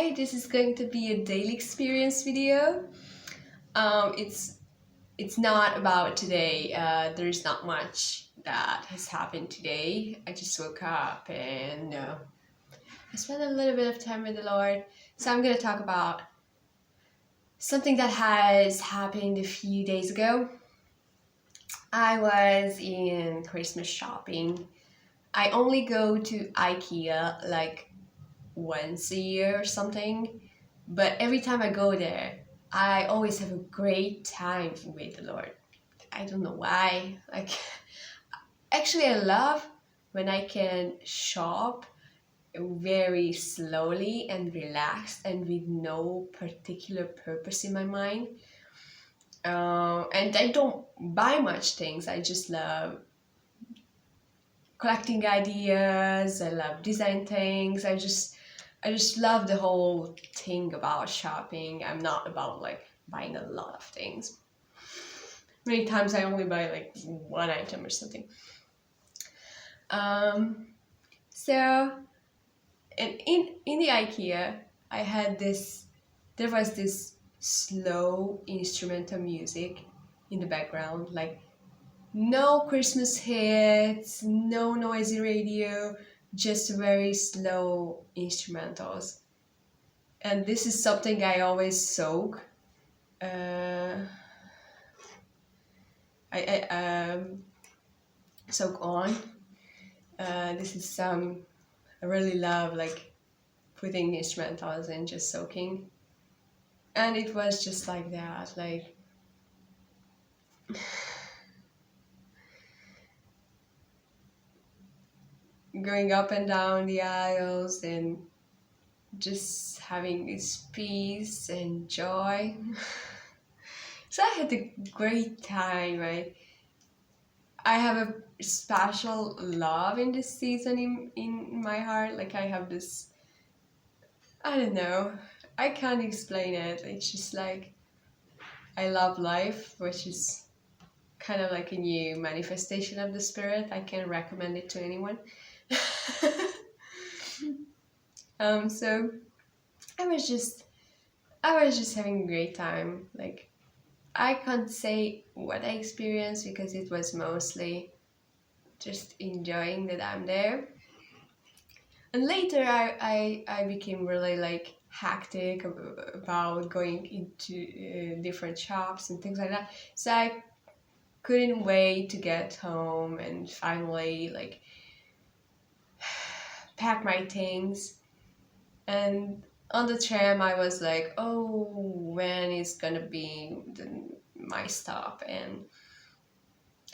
Hi, this is going to be a daily experience video. It's not about today. There's not much that has happened today. I just woke up and I spent a little bit of time with the Lord. So I'm gonna talk about something that has happened a few days ago. I was in Christmas shopping. I only go to IKEA like once a year or something, but every time I go there, I always have a great time with the Lord. I don't know why. Like, actually, I love when I can shop very slowly and relaxed and with no particular purpose in my mind. And I don't buy much things. I just love collecting ideas. I love design things. I just love the whole thing about shopping. I'm not about like buying a lot of things. Many times I only buy like one item or something. So and in the IKEA, I had this. There was this slow instrumental music in the background, like no Christmas hits, no noisy radio, just very slow instrumentals. And this is something I always soak. I soak on. This is some I really love, like putting instrumentals and just soaking. And it was just like that, like going up and down the aisles and just having this peace and joy. So I had a great time. I have a special love in this season in my heart. Like I have this, I don't know, I can't explain it. It's just like I love life, which is kind of like a new manifestation of the spirit. I can recommend it to anyone. So I was just having a great time. Like I can't say what I experienced because it was mostly just enjoying that I'm there. And later I became really like hectic about going into different shops and things like that. So I couldn't wait to get home and finally like pack my things. And on the tram I was like, oh, when is gonna be my stop? And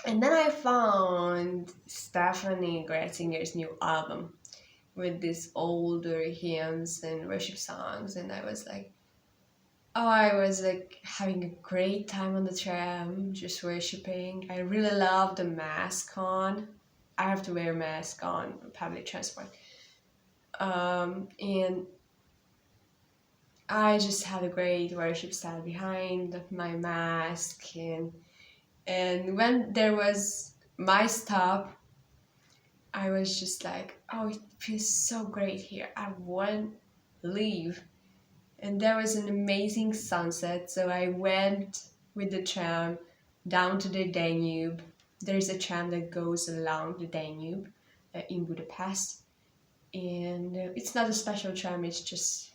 then I found Stephanie Gretzinger's new album with these older hymns and worship songs, and I was like, oh, I was like having a great time on the tram, just worshiping. I really love the mask on. I have to wear a mask on public transport. And I just had a great worship style behind my mask, and when there was my stop, I was just like, oh, it feels so great here. I won't leave. And there was an amazing sunset, so I went with the tram down to the Danube. There's a tram that goes along the Danube in Budapest. And it's not a special tram, it's just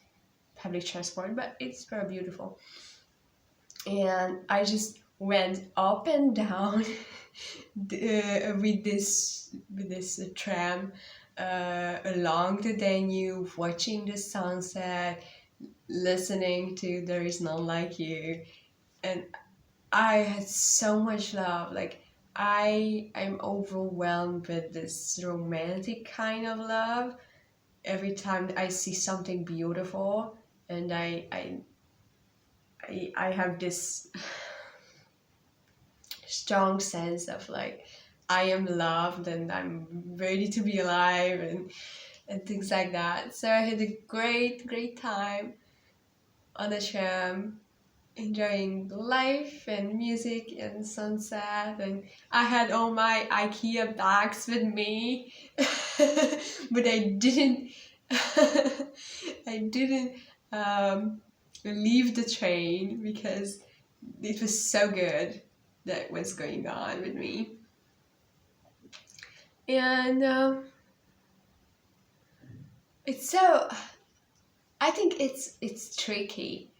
public transport, but it's very beautiful. And I just went up and down with this tram along the Danube, watching the sunset, listening to "There Is None Like You," and I had so much love. Like I'm overwhelmed with this romantic kind of love. Every time I see something beautiful, and I have this strong sense of like I am loved and I'm ready to be alive and things like that. So I had a great time on the tram, enjoying life and music and sunset, and I had all my IKEA bags with me, but I didn't um, leave the train because it was so good that was going on with me. And it's so, I think it's tricky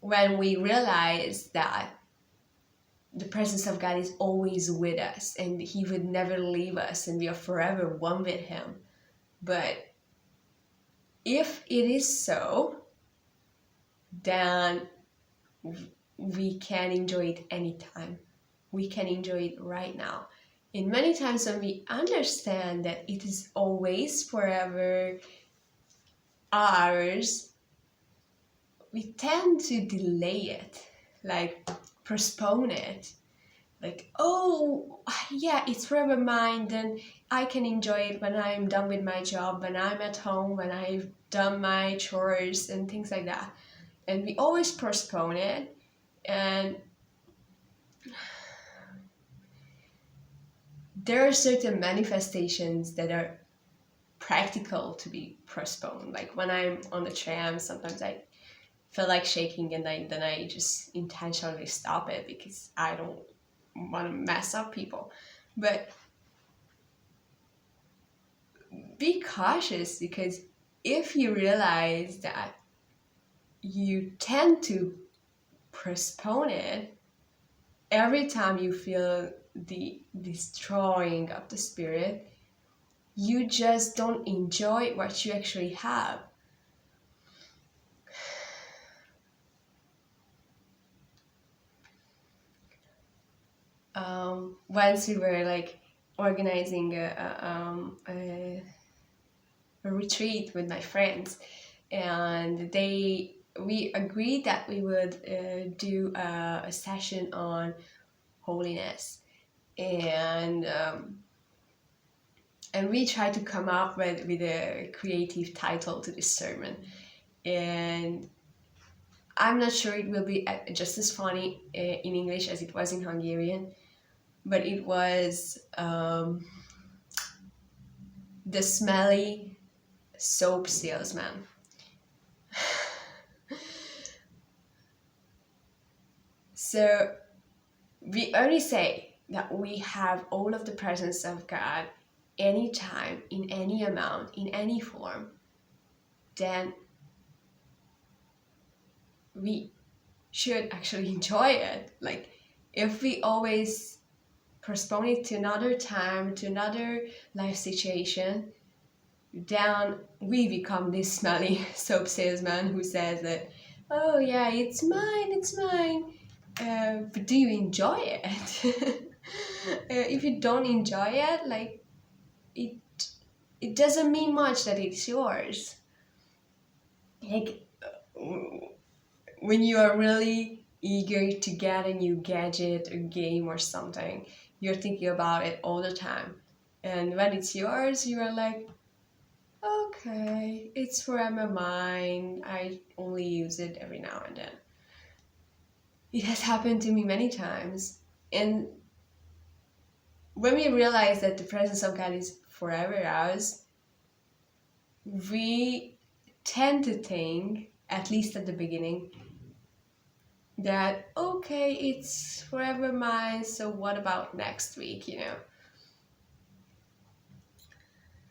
when we realize that the presence of God is always with us and He would never leave us and we are forever one with Him. But if it is so, then we can enjoy it anytime. We can enjoy it right now. And many times when we understand that it is always forever ours, we tend to delay it, like postpone it. Like, oh, yeah, it's forever mine, then I can enjoy it when I'm done with my job, when I'm at home, when I've done my chores and things like that. And we always postpone it. And there are certain manifestations that are practical to be postponed. Like when I'm on the tram, sometimes I feel like shaking and then I just intentionally stop it because I don't want to mess up people. But be cautious, because if you realize that you tend to postpone it, every time you feel the destroying of the spirit, you just don't enjoy what you actually have. Once we were like organizing a retreat with my friends, and we agreed that we would do a session on holiness, and we tried to come up with a creative title to this sermon. And I'm not sure it will be just as funny in English as it was in Hungarian, but it was the smelly soap salesman. So we only say that we have all of the presence of God anytime, in any amount, in any form, then we should actually enjoy it. Like, if we always postpone it to another time, to another life situation, then we become this smelly soap salesman who says that, oh yeah, it's mine. But do you enjoy it? If you don't enjoy it, like, it doesn't mean much that it's yours. Like, when you are really eager to get a new gadget or game or something, you're thinking about it all the time. And when it's yours, you are like, okay, it's forever mine. I only use it every now and then. It has happened to me many times. And when we realize that the presence of God is forever ours, we tend to think, at least at the beginning, that okay, it's forever mine, so what about next week, you know?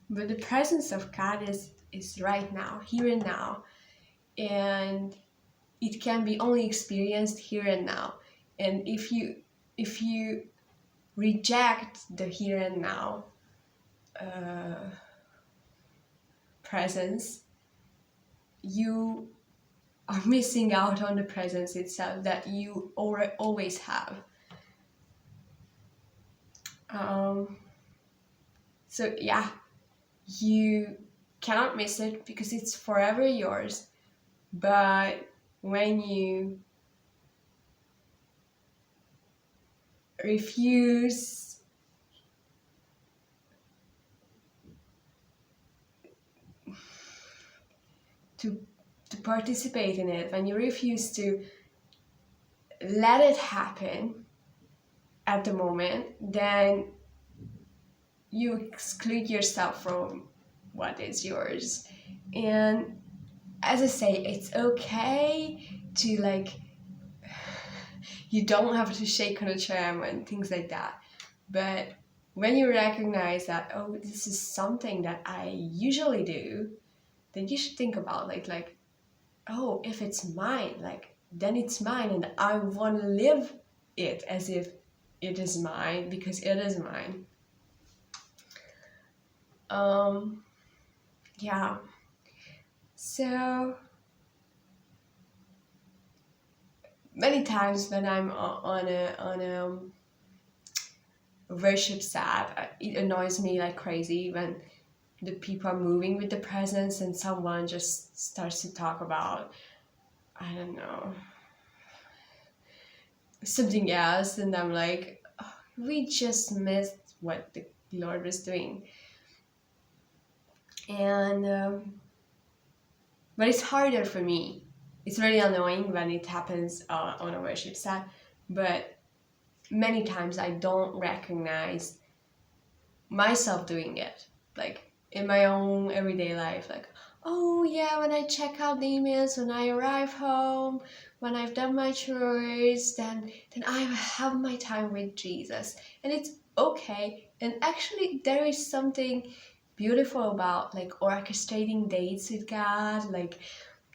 But the presence of God is right now, here and now, and it can be only experienced here and now. And if you reject the here and now presence, you are missing out on the presence itself that you always have. So yeah, you cannot miss it because it's forever yours. But when you refuse to participate in it, when you refuse to let it happen at the moment, then you exclude yourself from what is yours. And as I say, it's okay to like, you don't have to shake on a tram and things like that. But when you recognize that, oh, this is something that I usually do, then you should think about like, oh, if it's mine, like then it's mine, and I want to live it as if it is mine because it is mine. Yeah. So many times when I'm on a worship set, it annoys me like crazy when the people are moving with the presence and someone just starts to talk about, I don't know, something else, and I'm like, oh, we just missed what the Lord was doing. And but it's harder for me. It's really annoying when it happens on a worship set, but many times I don't recognize myself doing it, like in my own everyday life. Like, oh yeah, when I check out the emails, when I arrive home, when I've done my chores, then I have my time with Jesus, and it's okay. And actually, there is something beautiful about like orchestrating dates with God. Like,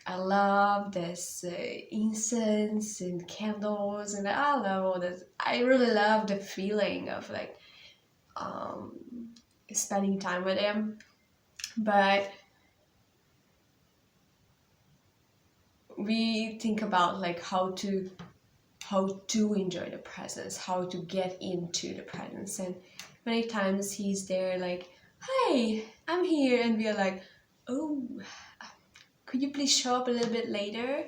I love this incense and candles, and I love all this. I really love the feeling of like um, spending time with him. But we think about like how to enjoy the presence, how to get into the presence, and many times he's there like, hey, I'm here, and we are like, oh, could you please show up a little bit later?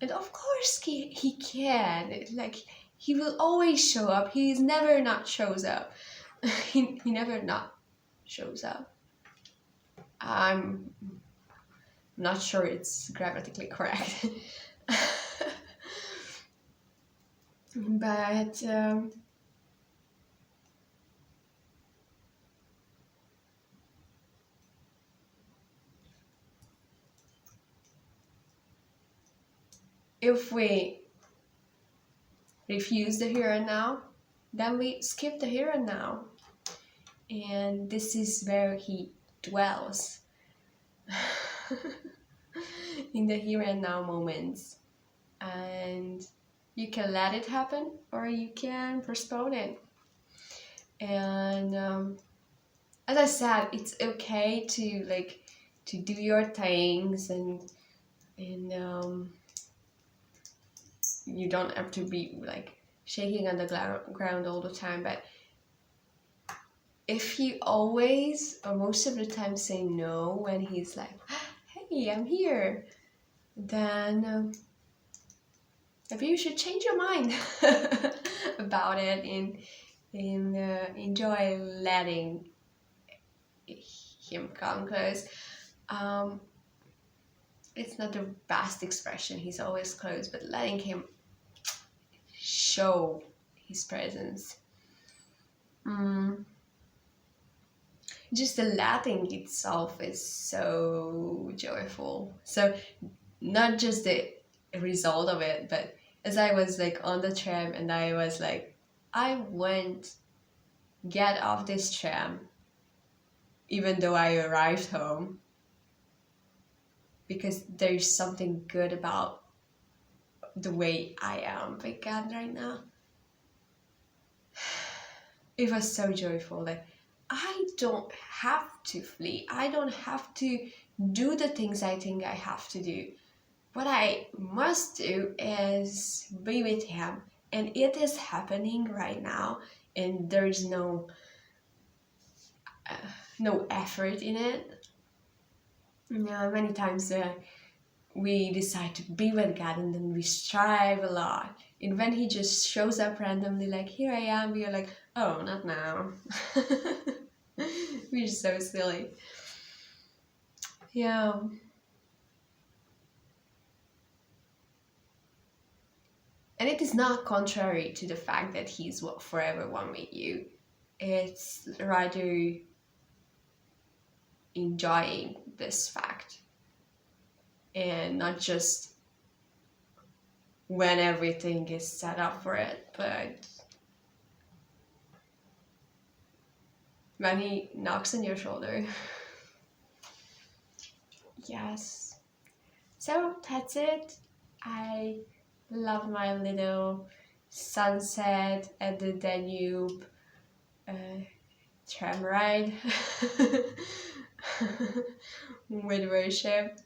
And of course he can. Like, he will always show up. He's never not shows up. he never not shows up. I'm not sure it's grammatically correct. But if we refuse the here and now, then we skip the here and now. And this is where he dwells. In the here and now moments. And you can let it happen or you can postpone it. And as I said, it's okay to like to do your things, and you don't have to be like shaking on the ground all the time. But if you always or most of the time say no when he's like, hey, I'm here, then maybe you should change your mind about it and enjoy letting him come, because it's not the best expression, he's always close, but letting him show his presence. Just the letting itself is so joyful. So not just the result of it, but as I was like on the tram and I was like, I won't get off this tram even though I arrived home, because there's something good about the way I am with God right now. It was so joyful. Like, I don't have to flee. I don't have to do the things I think I have to do. What I must do is be with him. And it is happening right now. And there's no effort in it. Many times we decide to be with God and then we strive a lot. And when he just shows up randomly, like, here I am, we are like, oh, not now. We're so silly. Yeah. And it is not contrary to the fact that he's forever one with you. It's rather enjoying this fact. and not just when everything is set up for it, but when he knocks on your shoulder. Yes. So that's it. I love my little sunset at the Danube tram ride with worship.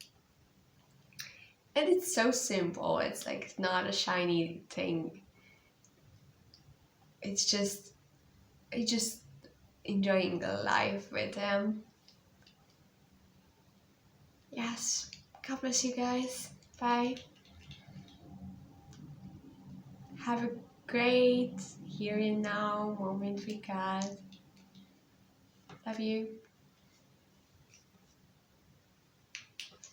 And it's so simple. It's like not a shiny thing. It's just enjoying the life with them. Yes. God bless you guys. Bye. Have a great here and now moment with God. Love you.